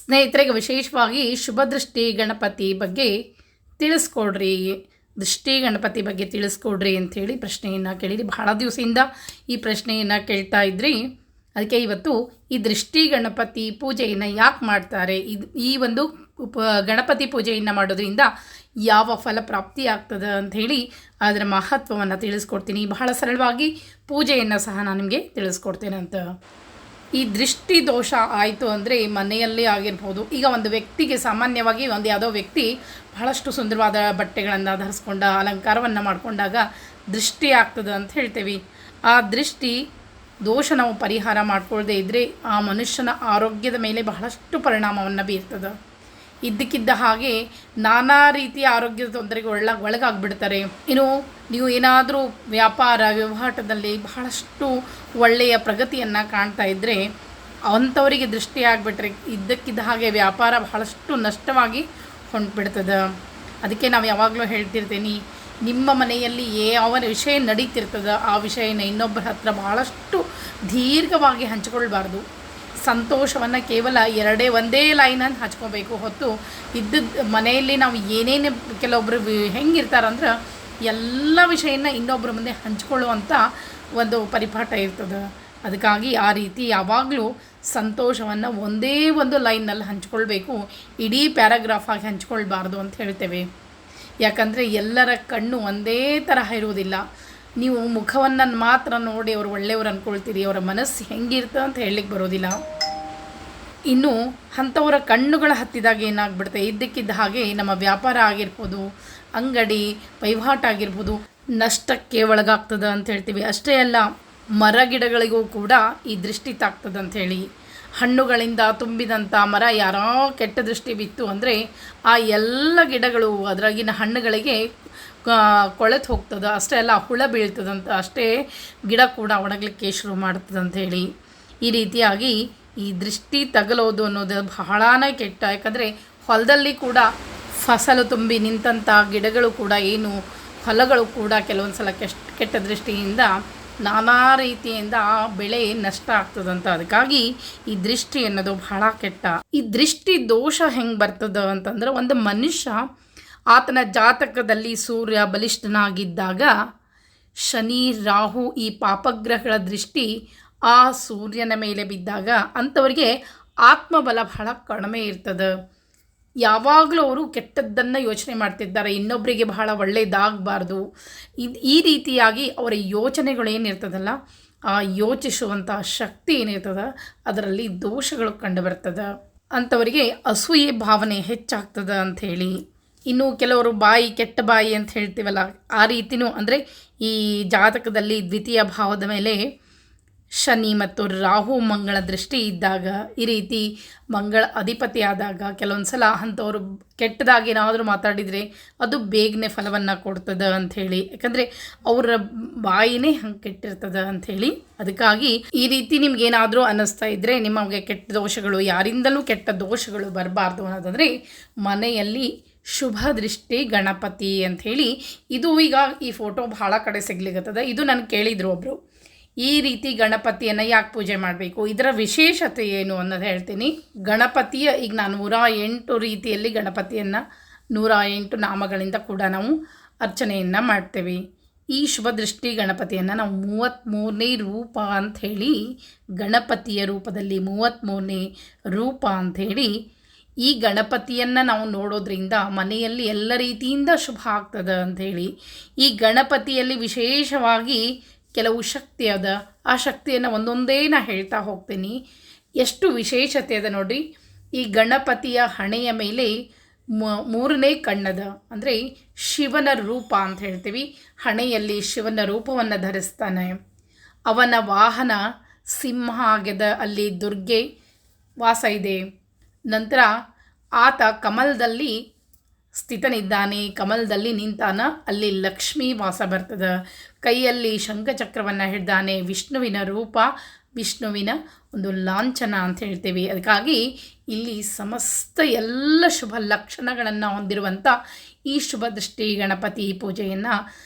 ಸ್ನೇಹಿತರಿಗೆ ವಿಶೇಷವಾಗಿ ಶುಭ ದೃಷ್ಟಿ ಗಣಪತಿ ಬಗ್ಗೆ ತಿಳಿಸ್ಕೊಡ್ರಿ, ದೃಷ್ಟಿ ಗಣಪತಿ ಬಗ್ಗೆ ತಿಳಿಸ್ಕೊಡ್ರಿ ಅಂಥೇಳಿ ಪ್ರಶ್ನೆಯನ್ನು ಕೇಳಿರಿ. ಬಹಳ ದಿವಸದಿಂದ ಈ ಪ್ರಶ್ನೆಯನ್ನು ಕೇಳ್ತಾ ಇದ್ರಿ. ಅದಕ್ಕೆ ಇವತ್ತು ಈ ದೃಷ್ಟಿ ಗಣಪತಿ ಪೂಜೆಯನ್ನು ಯಾಕೆ ಮಾಡ್ತಾರೆ, ಈ ಒಂದು ಗಣಪತಿ ಪೂಜೆಯನ್ನು ಮಾಡೋದ್ರಿಂದ ಯಾವ ಫಲ ಪ್ರಾಪ್ತಿ ಆಗ್ತದೆ ಅಂಥೇಳಿ ಅದರ ಮಹತ್ವವನ್ನು ತಿಳಿಸ್ಕೊಡ್ತೀನಿ. ಬಹಳ ಸರಳವಾಗಿ ಪೂಜೆಯನ್ನು ಸಹ ನಾನು ನಿಮಗೆ ತಿಳಿಸ್ಕೊಡ್ತೇನೆ ಅಂತ. ಈ ದೃಷ್ಟಿ ದೋಷ ಆಯಿತು ಅಂದರೆ ಮನೆಯಲ್ಲೇ ಆಗಿರ್ಬೋದು. ಈಗ ಒಂದು ವ್ಯಕ್ತಿಗೆ ಸಾಮಾನ್ಯವಾಗಿ ಯಾವುದೋ ವ್ಯಕ್ತಿ ಬಹಳಷ್ಟು ಸುಂದರವಾದ ಬಟ್ಟೆಗಳನ್ನು ಧರಿಸ್ಕೊಂಡ ಅಲಂಕಾರವನ್ನು ಮಾಡಿಕೊಂಡಾಗ ದೃಷ್ಟಿ ಆಗ್ತದೆ ಅಂತ ಹೇಳ್ತೇವೆ. ಆ ದೃಷ್ಟಿ ದೋಷ ನಾವು ಪರಿಹಾರ ಮಾಡ್ಕೊಳ್ಳದೆ ಇದ್ದರೆ ಆ ಮನುಷ್ಯನ ಆರೋಗ್ಯದ ಮೇಲೆ ಬಹಳಷ್ಟು ಪರಿಣಾಮವನ್ನು ಬೀರ್ತದೆ. ಇದ್ದಕ್ಕಿದ್ದ ಹಾಗೆ ನಾನಾ ರೀತಿಯ ಆರೋಗ್ಯದ ತೊಂದರೆಗೆ ಒಳಗಾಗ್ಬಿಡ್ತಾರೆ. ಇನ್ನು ನೀವು ಏನಾದರೂ ವ್ಯಾಪಾರ ವ್ಯವಹಾರದಲ್ಲಿ ಬಹಳಷ್ಟು ಒಳ್ಳೆಯ ಪ್ರಗತಿಯನ್ನು ಕಾಣ್ತಾ ಇದ್ದರೆ ಅಂಥವರಿಗೆ ದೃಷ್ಟಿ ಆಗಿಬಿಟ್ರೆ ಇದ್ದಕ್ಕಿದ್ದ ಹಾಗೆ ವ್ಯಾಪಾರ ಬಹಳಷ್ಟು ನಷ್ಟವಾಗಿ ಹೊಂಟ್ಬಿಡ್ತದೆ. ಅದಕ್ಕೆ ನಾವು ಯಾವಾಗಲೂ ಹೇಳ್ತಿರ್ತೀನಿ, ನಿಮ್ಮ ಮನೆಯಲ್ಲಿ ಯಾವ ವಿಷಯ ನಡೀತಿರ್ತದೆ ಆ ವಿಷಯನ ಇನ್ನೊಬ್ಬರ ಹತ್ರ ಬಹಳಷ್ಟು ದೀರ್ಘವಾಗಿ ಹಂಚಿಕೊಳ್ಬಾರ್ದು. ಸಂತೋಷವನ್ನು ಕೇವಲ ಒಂದೇ ಲೈನನ್ನು ಹಚ್ಕೋಬೇಕು ಹೊತ್ತು ಇದ್ದದ್ದು ಮನೆಯಲ್ಲಿ ನಾವು ಏನೇನು ಕೆಲವೊಬ್ಬರು ಹೆಂಗಿರ್ತಾರಂದ್ರೆ ಎಲ್ಲ ವಿಷಯನ ಇನ್ನೊಬ್ಬರ ಮುಂದೆ ಹಂಚ್ಕೊಳ್ಳುವಂಥ ಒಂದು ಪರಿಪಾಠ ಇರ್ತದೆ. ಅದಕ್ಕಾಗಿ ಆ ರೀತಿ ಯಾವಾಗಲೂ ಸಂತೋಷವನ್ನು ಒಂದೇ ಒಂದು ಲೈನ್ನಲ್ಲಿ ಹಂಚ್ಕೊಳ್ಬೇಕು, ಇಡೀ ಪ್ಯಾರಾಗ್ರಾಫಾಗಿ ಹಂಚ್ಕೊಳ್ಬಾರ್ದು ಅಂತ ಹೇಳ್ತೇವೆ. ಯಾಕಂದರೆ ಎಲ್ಲರ ಕಣ್ಣು ಒಂದೇ ತರಹ ಇರುವುದಿಲ್ಲ. ನೀವು ಮುಖವನ್ನು ಮಾತ್ರ ನೋಡಿ ಅವರು ಒಳ್ಳೆಯವರು ಅಂದ್ಕೊಳ್ತೀರಿ, ಅವರ ಮನಸ್ಸು ಹೆಂಗಿರ್ತದೆ ಅಂತ ಹೇಳಲಿಕ್ಕೆ ಬರೋದಿಲ್ಲ. ಇನ್ನು ಅಂಥವರ ಕಣ್ಣುಗಳ ಹತ್ತಿದಾಗ ಏನಾಗ್ಬಿಡುತ್ತೆ, ಇದ್ದಕ್ಕಿದ್ದ ಹಾಗೆ ನಮ್ಮ ವ್ಯಾಪಾರ ಆಗಿರ್ಬೋದು, ಅಂಗಡಿ ವಹಿವಾಟಾಗಿರ್ಬೋದು ನಷ್ಟಕ್ಕೆ ಒಳಗಾಗ್ತದೆ ಅಂತ ಹೇಳ್ತೀವಿ. ಅಷ್ಟೇ ಅಲ್ಲ, ಮರ ಗಿಡಗಳಿಗೂ ಕೂಡ ಈ ದೃಷ್ಟಿ ತಾಗ್ತದೆ ಅಂಥೇಳಿ. ಹಣ್ಣುಗಳಿಂದ ತುಂಬಿದಂಥ ಮರ ಯಾರೋ ಕೆಟ್ಟ ದೃಷ್ಟಿ ಬಿತ್ತು ಅಂದರೆ ಆ ಎಲ್ಲ ಗಿಡಗಳು ಅದರಾಗಿನ ಹಣ್ಣುಗಳಿಗೆ ಕೊಳೆತು ಹೋಗ್ತದೆ. ಅಷ್ಟೇ ಅಲ್ಲ, ಹುಳ ಬೀಳ್ತದಂತ, ಅಷ್ಟೇ ಗಿಡ ಕೂಡ ಒಣಗಲಿಕ್ಕೆ ಶುರು ಮಾಡ್ತದಂಥೇಳಿ. ಈ ರೀತಿಯಾಗಿ ಈ ದೃಷ್ಟಿ ತಗಲೋದು ಅನ್ನೋದು ಬಹಳನೇ ಕೆಟ್ಟ. ಯಾಕಂದರೆ ಹೊಲದಲ್ಲಿ ಕೂಡ ಫಸಲು ತುಂಬಿ ನಿಂತಹ ಗಿಡಗಳು ಕೂಡ ಹೊಲಗಳು ಕೂಡ ಕೆಲವೊಂದು ಸಲ ಕೆಟ್ಟ ದೃಷ್ಟಿಯಿಂದ ನಾನಾ ರೀತಿಯಿಂದ ಬೆಳೆ ನಷ್ಟ ಆಗ್ತದಂತ. ಅದಕ್ಕಾಗಿ ಈ ದೃಷ್ಟಿ ಅನ್ನೋದು ಬಹಳ ಕೆಟ್ಟ. ಈ ದೃಷ್ಟಿ ದೋಷ ಹೆಂಗೆ ಬರ್ತದೆ ಅಂತಂದ್ರೆ, ಒಂದು ಮನುಷ್ಯ ಆತನ ಜಾತಕದಲ್ಲಿ ಸೂರ್ಯ ಬಲಿಷ್ಠನಾಗಿದ್ದಾಗ ಶನಿ ರಾಹು ಈ ಪಾಪಗ್ರಹಗಳ ದೃಷ್ಟಿ ಆ ಸೂರ್ಯನ ಮೇಲೆ ಬಿದ್ದಾಗ ಅಂಥವರಿಗೆ ಆತ್ಮಬಲ ಬಹಳ ಕಡಿಮೆ ಇರ್ತದೆ. ಯಾವಾಗಲೂ ಅವರು ಕೆಟ್ಟದ್ದನ್ನು ಯೋಚನೆ ಮಾಡ್ತಿದ್ದಾರೆ, ಇನ್ನೊಬ್ಬರಿಗೆ ಬಹಳ ಒಳ್ಳೆಯದಾಗಬಾರ್ದು. ಈ ರೀತಿಯಾಗಿ ಅವರ ಯೋಚನೆಗಳು ಏನಿರ್ತದಲ್ಲ, ಆ ಯೋಚಿಸುವಂಥ ಶಕ್ತಿ ಏನಿರ್ತದೆ ಅದರಲ್ಲಿ ದೋಷಗಳು ಕಂಡುಬರ್ತದೆ. ಅಂಥವರಿಗೆ ಅಸೂಯೆ ಭಾವನೆ ಹೆಚ್ಚಾಗ್ತದೆ ಅಂಥೇಳಿ. ಇನ್ನು ಕೆಲವರು ಕೆಟ್ಟ ಬಾಯಿ ಅಂತ ಹೇಳ್ತೀವಲ್ಲ, ಆ ರೀತಿಯೂ ಅಂದರೆ ಈ ಜಾತಕದಲ್ಲಿ ದ್ವಿತೀಯ ಭಾವದ ಮೇಲೆ ಶನಿ ಮತ್ತು ರಾಹು ಮಂಗಳ ದೃಷ್ಟಿ ಇದ್ದಾಗ, ಈ ರೀತಿ ಮಂಗಳ ಅಧಿಪತಿ ಆದಾಗ ಕೆಲವೊಂದು ಸಲ ಅಂಥವ್ರು ಕೆಟ್ಟದಾಗಿ ಏನಾದರೂ ಮಾತಾಡಿದರೆ ಅದು ಬೇಗನೆ ಫಲವನ್ನು ಕೊಡ್ತದೆ ಅಂಥೇಳಿ. ಯಾಕಂದರೆ ಅವರ ಬಾಯಿನೇ ಹಂಗೆ ಕೆಟ್ಟಿರ್ತದೆ ಅಂಥೇಳಿ. ಅದಕ್ಕಾಗಿ ಈ ರೀತಿ ನಿಮ್ಗೇನಾದರೂ ಅನ್ನಿಸ್ತಾ ಇದ್ದರೆ, ನಿಮಗೆ ಕೆಟ್ಟ ದೋಷಗಳು ಯಾರಿಂದಲೂ ಕೆಟ್ಟ ದೋಷಗಳು ಬರಬಾರ್ದು ಅನ್ನೋದಂದರೆ ಮನೆಯಲ್ಲಿ ಶುಭ ದೃಷ್ಟಿ ಗಣಪತಿ ಅಂಥೇಳಿ. ಇದು ಈಗ ಈ ಫೋಟೋ ಬಹಳ ಕಡೆ ಸಿಗ್ಲಿಕ್ಕತ್ತದೆ. ಇದು ನನಗೆ ಕೇಳಿದರು ಒಬ್ಬರು, ಈ ರೀತಿ ಗಣಪತಿಯನ್ನು ಯಾಕೆ ಪೂಜೆ ಮಾಡಬೇಕು, ಇದರ ವಿಶೇಷತೆ ಏನು ಅನ್ನೋದು ಹೇಳ್ತೀನಿ. ಗಣಪತಿಯ ಈಗ ನಾನು 108 ರೀತಿಯಲ್ಲಿ ಗಣಪತಿಯನ್ನು 108 ನಾಮಗಳಿಂದ ಕೂಡ ನಾವು ಅರ್ಚನೆಯನ್ನು ಮಾಡ್ತೇವೆ. ಈ ಶುಭ ದೃಷ್ಟಿ ಗಣಪತಿಯನ್ನು ನಾವು 33ನೇ ರೂಪ ಅಂಥೇಳಿ, ಗಣಪತಿಯ ರೂಪದಲ್ಲಿ 33ನೇ ರೂಪ ಅಂಥೇಳಿ ಈ ಗಣಪತಿಯನ್ನು ನಾವು ನೋಡೋದ್ರಿಂದ ಮನೆಯಲ್ಲಿ ಎಲ್ಲ ರೀತಿಯಿಂದ ಶುಭ ಆಗ್ತದೆ ಅಂಥೇಳಿ. ಈ ಗಣಪತಿಯಲ್ಲಿ ವಿಶೇಷವಾಗಿ ಕೆಲವು ಶಕ್ತಿ ಅದ. ಆ ಶಕ್ತಿಯನ್ನು ಒಂದೊಂದೇ ನಾನು ಹೇಳ್ತಾ ಹೋಗ್ತೀನಿ. ಎಷ್ಟು ವಿಶೇಷತೆ ಅದ ನೋಡಿರಿ. ಈ ಗಣಪತಿಯ ಹಣೆಯ ಮೇಲೆ 3ನೇ ಕಣ್ಣದ, ಅಂದರೆ ಶಿವನ ರೂಪ ಅಂತ ಹೇಳ್ತೀವಿ. ಹಣೆಯಲ್ಲಿ ಶಿವನ ರೂಪವನ್ನು ಧರಿಸ್ತಾನೆ. ಅವನ ವಾಹನ ಸಿಂಹ ಆಗ್ಯದ, ಅಲ್ಲಿ ದುರ್ಗೆ ವಾಸ ಇದೆ. ನಂತರ ಆತ ಕಮಲದಲ್ಲಿ ಸ್ಥಿತನಿದ್ದಾನೆ, ಕಮಲದಲ್ಲಿ ನಿಂತಾನ, ಅಲ್ಲಿ ಲಕ್ಷ್ಮೀ ವಾಸ ಬರ್ತದೆ. ಕೈಯಲ್ಲಿ ಶಂಖಚಕ್ರವನ್ನು ಹಿಡ್ದಾನೆ, ವಿಷ್ಣುವಿನ ರೂಪ, ವಿಷ್ಣುವಿನ ಒಂದು ಲಾಂಛನ ಅಂತ ಹೇಳ್ತೇವೆ. ಅದಕ್ಕಾಗಿ ಇಲ್ಲಿ ಸಮಸ್ತ ಎಲ್ಲ ಶುಭ ಲಕ್ಷಣಗಳನ್ನು ಹೊಂದಿರುವಂಥ ಈ ಶುಭ ದೃಷ್ಟಿ ಗಣಪತಿ ಪೂಜೆಯನ್ನು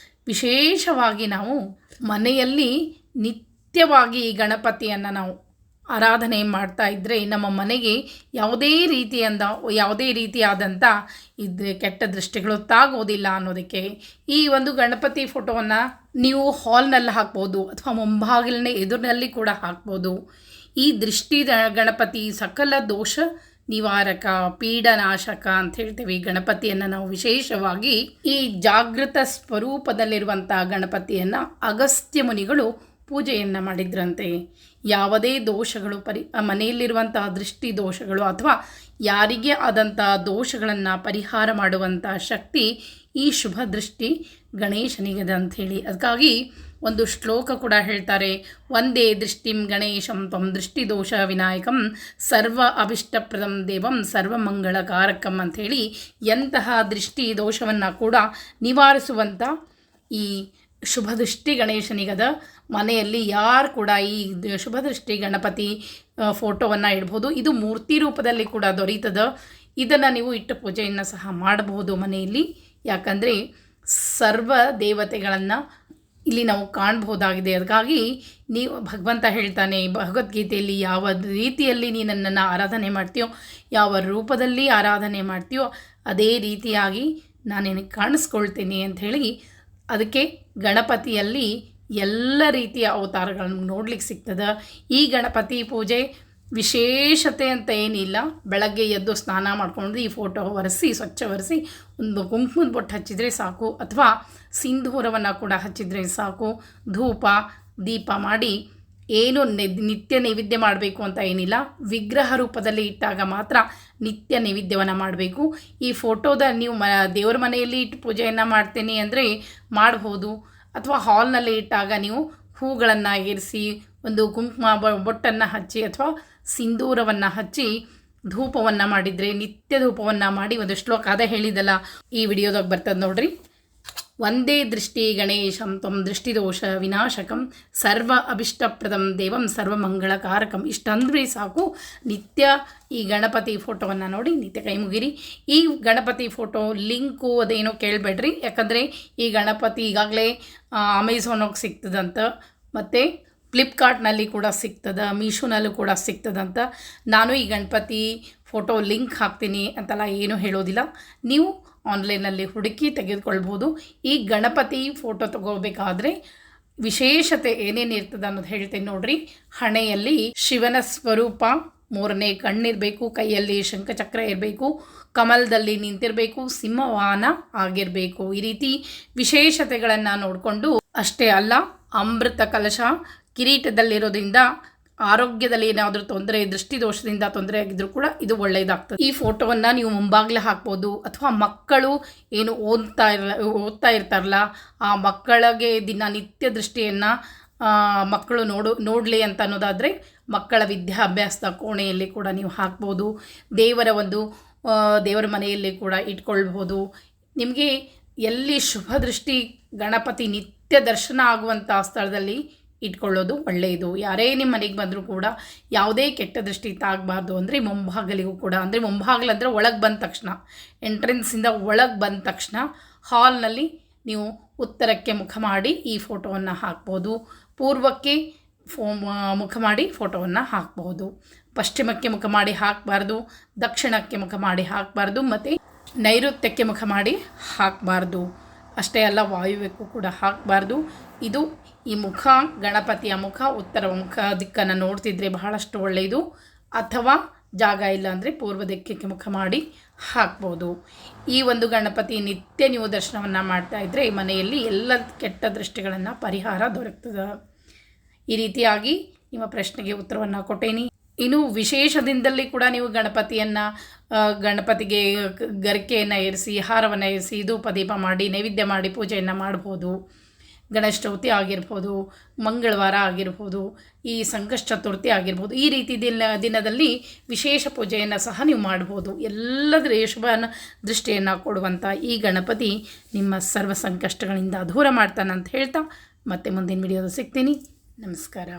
ವಿಶೇಷವಾಗಿ ನಾವು ಮನೆಯಲ್ಲಿ ನಿತ್ಯವಾಗಿ ಈ ಗಣಪತಿಯನ್ನು ನಾವು ಆರಾಧನೆ ಮಾಡ್ತಾ ಇದ್ದರೆ ನಮ್ಮ ಮನೆಗೆ ಯಾವುದೇ ರೀತಿಯಾದಂಥ ಕೆಟ್ಟ ದೃಷ್ಟಿಗಳು ತಾಗೋದಿಲ್ಲ ಅನ್ನೋದಕ್ಕೆ ಈ ಒಂದು ಗಣಪತಿ ಫೋಟೋವನ್ನು ನೀವು ಹಾಲ್ನಲ್ಲಿ ಹಾಕ್ಬೋದು ಅಥವಾ ಮುಂಭಾಗಿಲಿನ ಎದುರಿನಲ್ಲಿ ಕೂಡ ಹಾಕ್ಬೋದು. ಈ ದೃಷ್ಟಿ ಗಣಪತಿ ಸಕಲ ದೋಷ ನಿವಾರಕ, ಪೀಡನಾಶಕ ಅಂತ ಹೇಳ್ತೇವೆ. ಈ ಗಣಪತಿಯನ್ನು ನಾವು ವಿಶೇಷವಾಗಿ ಈ ಜಾಗೃತ ಸ್ವರೂಪದಲ್ಲಿರುವಂಥ ಗಣಪತಿಯನ್ನು ಅಗಸ್ತ್ಯ ಮುನಿಗಳು ಪೂಜೆಯನ್ನು ಮಾಡಿದ್ರಂತೆ. ಯಾವುದೇ ದೋಷಗಳು ಮನೆಯಲ್ಲಿರುವಂತಹ ದೃಷ್ಟಿ ದೋಷಗಳು ಅಥವಾ ಯಾರಿಗೆ ಆದಂಥ ದೋಷಗಳನ್ನು ಪರಿಹಾರ ಮಾಡುವಂಥ ಶಕ್ತಿ ಈ ಶುಭ ದೃಷ್ಟಿ ಗಣೇಶನಿಗಿದೆ ಅಂಥೇಳಿ. ಅದಕ್ಕಾಗಿ ಒಂದು ಶ್ಲೋಕ ಕೂಡ ಹೇಳ್ತಾರೆ, ಒಂದೇ ದೃಷ್ಟಿಂ ಗಣೇಶಂ ತ್ವಂ ದೃಷ್ಟಿದೋಷ ವಿನಾಯಕಂ ಸರ್ವ ಅಭಿಷ್ಟಪ್ರದಂ ದೇವಂ ಸರ್ವಮಂಗಳಕಾರಕಂ ಅಂಥೇಳಿ ಎಂತಹ ದೃಷ್ಟಿ ದೋಷವನ್ನು ಕೂಡ ನಿವಾರಿಸುವಂಥ ಈ ಶುಭ ದೃಷ್ಟಿ ಗಣೇಶನಿಗದ. ಮನೆಯಲ್ಲಿ ಯಾರು ಕೂಡ ಈ ಶುಭ ದೃಷ್ಟಿ ಗಣಪತಿ ಫೋಟೋವನ್ನು ಇಡ್ಬೋದು. ಇದು ಮೂರ್ತಿ ರೂಪದಲ್ಲಿ ಕೂಡ ದೊರೀತದ. ಇದನ್ನು ನೀವು ಇಟ್ಟು ಪೂಜೆಯನ್ನು ಸಹ ಮಾಡಬಹುದು ಮನೆಯಲ್ಲಿ. ಯಾಕಂದರೆ ಸರ್ವ ದೇವತೆಗಳನ್ನು ಇಲ್ಲಿ ನಾವು ಕಾಣಬಹುದಾಗಿದೆ. ಅದಕ್ಕಾಗಿ ನೀವು ಭಗವಂತ ಹೇಳ್ತಾನೆ ಭಗವದ್ಗೀತೆಯಲ್ಲಿ, ಯಾವ ರೀತಿಯಲ್ಲಿ ನೀನು ನನ್ನನ್ನು ಆರಾಧನೆ ಮಾಡ್ತೀಯೋ, ಯಾವ ರೂಪದಲ್ಲಿ ಆರಾಧನೆ ಮಾಡ್ತೀಯೋ ಅದೇ ರೀತಿಯಾಗಿ ನಾನು ನಿನಗೆ ಕಾಣಿಸ್ಕೊಳ್ತೀನಿ ಅಂಥೇಳಿ. ಅದಕ್ಕೆ ಗಣಪತಿಯಲ್ಲಿ ಎಲ್ಲ ರೀತಿಯ ಅವತಾರಗಳನ್ನು ನೋಡ್ಲಿಕ್ಕೆ ಸಿಗ್ತದೆ. ಈ ಗಣಪತಿ ಪೂಜೆ ವಿಶೇಷತೆ ಅಂತ ಏನಿಲ್ಲ. ಬೆಳಗ್ಗೆ ಎದ್ದು ಸ್ನಾನ ಮಾಡಿಕೊಂಡು ಈ ಫೋಟೋ ಸ್ವಚ್ಛ ಒರೆಸಿ ಒಂದು ಕುಂಕುಮದ ಬೊಟ್ಟು ಹಚ್ಚಿದರೆ ಸಾಕು, ಅಥವಾ ಸಿಂಧೂರವನ್ನು ಕೂಡ ಹಚ್ಚಿದರೆ ಸಾಕು. ಧೂಪ ದೀಪ ಮಾಡಿ ಏನು ನಿತ್ಯ ನೈವೇದ್ಯ ಮಾಡಬೇಕು ಅಂತ ಏನಿಲ್ಲ. ವಿಗ್ರಹ ರೂಪದಲ್ಲಿ ಇಟ್ಟಾಗ ಮಾತ್ರ ನಿತ್ಯ ನೈವೇದ್ಯವನ್ನು ಮಾಡಬೇಕು. ಈ ಫೋಟೋದ ನೀವು ದೇವರ ಮನೆಯಲ್ಲಿ ಇಟ್ಟು ಪೂಜೆಯನ್ನು ಮಾಡ್ತೀನಿ ಅಂದರೆ ಮಾಡ್ಬೋದು, ಅಥವಾ ಹಾಲ್ನಲ್ಲಿ ಇಟ್ಟಾಗ ನೀವು ಹೂಗಳನ್ನು ಏರಿಸಿ ಒಂದು ಕುಂಕುಮ ಬೊಟ್ಟನ್ನು ಹಚ್ಚಿ ಅಥವಾ ಸಿಂಧೂರವನ್ನು ಹಚ್ಚಿ ಧೂಪವನ್ನು ಮಾಡಿದರೆ, ನಿತ್ಯ ಧೂಪವನ್ನು ಮಾಡಿ ಒಂದು ಶ್ಲೋಕ ಅದೇ ಹೇಳಿದಲ್ಲ ಈ ವಿಡಿಯೋದಾಗ ಬರ್ತದೆ ನೋಡ್ರಿ. ಒಂದೇ ದೃಷ್ಟಿ ಗಣೇಶಂ ತ್ವಂ ದೃಷ್ಟಿದೋಷ ವಿನಾಶಕಂ ಸರ್ವ ಅಭಿಷ್ಟಪ್ರದಂ ದೇವಂ ಸರ್ವಮಂಗಳಕಾರಕಂ. ಇಷ್ಟಂದ್ರೆ ಸಾಕು. ನಿತ್ಯ ಈ ಗಣಪತಿ ಫೋಟೋವನ್ನು ನೋಡಿ ನಿತ್ಯ ಕೈ ಮುಗಿರಿ. ಈ ಗಣಪತಿ ಫೋಟೋ ಲಿಂಕು ಅದೇನೋ ಕೇಳಬೇಡ್ರಿ. ಯಾಕಂದರೆ ಈ ಗಣಪತಿ ಈಗಾಗಲೇ ಅಮೆಝಾನೋಗಿ ಸಿಗ್ತದಂತ, ಮತ್ತು ಫ್ಲಿಪ್ಕಾರ್ಟ್ನಲ್ಲಿ ಕೂಡ ಸಿಗ್ತದೆ, ಮೀಶೋನಲ್ಲೂ ಕೂಡ ಸಿಗ್ತದಂತ. ನಾನು ಈ ಗಣಪತಿ ಫೋಟೋ ಲಿಂಕ್ ಹಾಕ್ತೀನಿ ಅಂತೆಲ್ಲ ಏನೂ ಹೇಳೋದಿಲ್ಲ. ನೀವು ಆನ್ಲೈನಲ್ಲಿ ಹುಡುಕಿ ತೆಗೆದುಕೊಳ್ಬೋದು. ಈ ಗಣಪತಿ ಫೋಟೋ ತಗೋಬೇಕಾದ್ರೆ ವಿಶೇಷತೆ ಏನೇನು ಇರ್ತದೆ ಅನ್ನೋದು ಹೇಳ್ತೇನೆ ನೋಡ್ರಿ. ಹಣೆಯಲ್ಲಿ ಶಿವನ ಸ್ವರೂಪ, 3ನೇ ಕಣ್ಣಿರಬೇಕು, ಕೈಯಲ್ಲಿ ಶಂಖಚಕ್ರ ಇರಬೇಕು, ಕಮಲದಲ್ಲಿ ನಿಂತಿರಬೇಕು, ಸಿಂಹವಾಹನ ಆಗಿರಬೇಕು. ಈ ರೀತಿ ವಿಶೇಷತೆಗಳನ್ನು ನೋಡಿಕೊಂಡು ಅಷ್ಟೇ ಅಲ್ಲ, ಅಮೃತ ಕಲಶ ಕಿರೀಟದಲ್ಲಿರೋದ್ರಿಂದ ಆರೋಗ್ಯದಲ್ಲಿ ಏನಾದರೂ ತೊಂದರೆ, ದೃಷ್ಟಿದೋಷದಿಂದ ತೊಂದರೆ ಆಗಿದ್ರೂ ಕೂಡ ಇದು ಒಳ್ಳೆಯದಾಗ್ತದೆ. ಈ ಫೋಟೋವನ್ನು ನೀವು ಮುಂಭಾಗಲೇ ಹಾಕ್ಬೋದು, ಅಥವಾ ಮಕ್ಕಳು ಏನು ಓದ್ತಾ ಇರ್ತಾರಲ್ಲ ಆ ಮಕ್ಕಳಿಗೆ ನಿತ್ಯ ದೃಷ್ಟಿಯನ್ನು ಮಕ್ಕಳು ನೋಡಲಿ ಅಂತ ಅನ್ನೋದಾದರೆ ಮಕ್ಕಳ ವಿದ್ಯಾಭ್ಯಾಸದ ಕೋಣೆಯಲ್ಲಿ ಕೂಡ ನೀವು ಹಾಕ್ಬೋದು. ದೇವರ ಮನೆಯಲ್ಲಿ ಕೂಡ ಇಟ್ಕೊಳ್ಬೋದು. ನಿಮಗೆ ಎಲ್ಲಿ ಶುಭ ದೃಷ್ಟಿ ಗಣಪತಿ ನಿತ್ಯ ದರ್ಶನ ಆಗುವಂಥ ಸ್ಥಳದಲ್ಲಿ ಇಟ್ಕೊಳ್ಳೋದು ಒಳ್ಳೆಯದು. ಯಾರೇ ನಿಮ್ಮ ಮನೆಗೆ ಬಂದರೂ ಕೂಡ ಯಾವುದೇ ಕೆಟ್ಟ ದೃಷ್ಟಿ ತಾಗಬಾರ್ದು ಅಂದರೆ ಮುಂಭಾಗಲಿಗೂ ಕೂಡ, ಅಂದರೆ ಮುಂಭಾಗಲಂದರೆ ಒಳಗೆ ಬಂದ ತಕ್ಷಣ, ಎಂಟ್ರೆನ್ಸಿಂದ ಒಳಗೆ ಬಂದ ತಕ್ಷಣ ಹಾಲ್ನಲ್ಲಿ ನೀವು ಉತ್ತರಕ್ಕೆ ಮುಖ ಮಾಡಿ ಈ ಫೋಟೋವನ್ನು ಹಾಕ್ಬೋದು. ಪೂರ್ವಕ್ಕೆ ಮುಖ ಮಾಡಿ ಫೋಟೋವನ್ನು ಹಾಕ್ಬೋದು. ಪಶ್ಚಿಮಕ್ಕೆ ಮುಖ ಮಾಡಿ ಹಾಕಬಾರ್ದು, ದಕ್ಷಿಣಕ್ಕೆ ಮುಖ ಮಾಡಿ ಹಾಕಬಾರ್ದು, ಮತ್ತು ನೈಋತ್ಯಕ್ಕೆ ಮುಖ ಮಾಡಿ ಹಾಕಬಾರ್ದು. ಅಷ್ಟೇ ಅಲ್ಲ, ವಾಯುವ್ಯಕ್ಕೂ ಕೂಡ ಹಾಕಬಾರ್ದು. ಇದು ಈ ಮುಖ, ಗಣಪತಿಯ ಮುಖ ಉತ್ತರ ಮುಖ ದಿಕ್ಕನ್ನು ನೋಡ್ತಿದ್ರೆ ಬಹಳಷ್ಟು ಒಳ್ಳೆಯದು. ಅಥವಾ ಜಾಗ ಇಲ್ಲ ಅಂದರೆ ಪೂರ್ವ ದಿಕ್ಕಕ್ಕೆ ಮುಖ ಮಾಡಿ ಹಾಕ್ಬೋದು. ಈ ಒಂದು ಗಣಪತಿ ನಿತ್ಯ ನೀವು ದರ್ಶನವನ್ನು ಮಾಡ್ತಾಯಿದ್ರೆ ಮನೆಯಲ್ಲಿ ಎಲ್ಲ ಕೆಟ್ಟ ದೃಷ್ಟಿಗಳನ್ನು ಪರಿಹಾರ ದೊರಕ್ತದೆ. ಈ ರೀತಿಯಾಗಿ ನಿಮ್ಮ ಪ್ರಶ್ನೆಗೆ ಉತ್ತರವನ್ನು ಕೊಟ್ಟೇನಿ. ಇನ್ನು ವಿಶೇಷದಿಂದಲೇ ಕೂಡ ನೀವು ಗಣಪತಿಗೆ ಗರಿಕೆಯನ್ನು ಏರಿಸಿ, ಹಾರವನ್ನು ಏರಿಸಿ, ಧೂಪ ದೀಪ ಮಾಡಿ, ನೈವೇದ್ಯ ಮಾಡಿ ಪೂಜೆಯನ್ನು ಮಾಡ್ಬೋದು. ಗಣೇಶ ಚೌತಿ ಆಗಿರ್ಬೋದು, ಮಂಗಳವಾರ ಆಗಿರ್ಬೋದು, ಈ ಸಂಕಷ್ಟ ಚತುರ್ಥಿ ಆಗಿರ್ಬೋದು. ಈ ರೀತಿ ದಿನದಲ್ಲಿ ವಿಶೇಷ ಪೂಜೆಯನ್ನು ಸಹ ನೀವು ಮಾಡ್ಬೋದು. ಎಲ್ಲದರ ಶುಭ ದೃಷ್ಟಿಯನ್ನು ಕೊಡುವಂಥ ಈ ಗಣಪತಿ ನಿಮ್ಮ ಸರ್ವ ಸಂಕಷ್ಟಗಳಿಂದ ದೂರ ಮಾಡ್ತಾನಂತ ಹೇಳ್ತಾ ಮತ್ತೆ ಮುಂದಿನ ವಿಡಿಯೋದಲ್ಲಿ ಸಿಗ್ತೀನಿ. ನಮಸ್ಕಾರ.